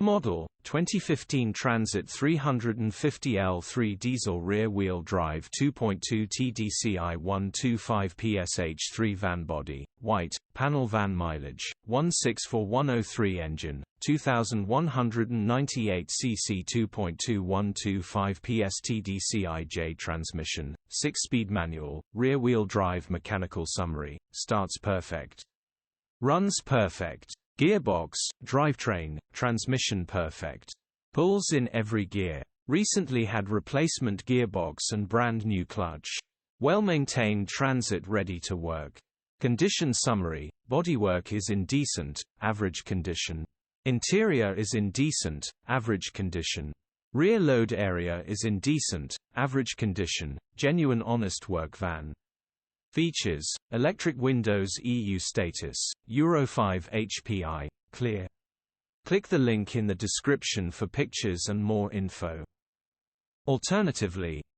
Model 2015 Transit 350L3 diesel rear-wheel drive 2.2 TDCi 125ps H3 van body, white, panel van mileage, 164,103 engine, 2,198 cc 2.2 125ps TDCI-J transmission, 6-speed manual, rear-wheel drive mechanical summary, starts perfect. Runs perfect. Gearbox, drivetrain, transmission perfect. Pulls in every gear. Recently had replacement gearbox and brand new clutch. Well-maintained Transit ready to work. Condition summary: bodywork is in decent, average condition. Interior is in decent, average condition. Rear load area is in decent, average condition, genuine honest work van. Features: electric windows, EU status, Euro 5 HPI, clear. Click the link in the description for pictures and more info. Alternatively,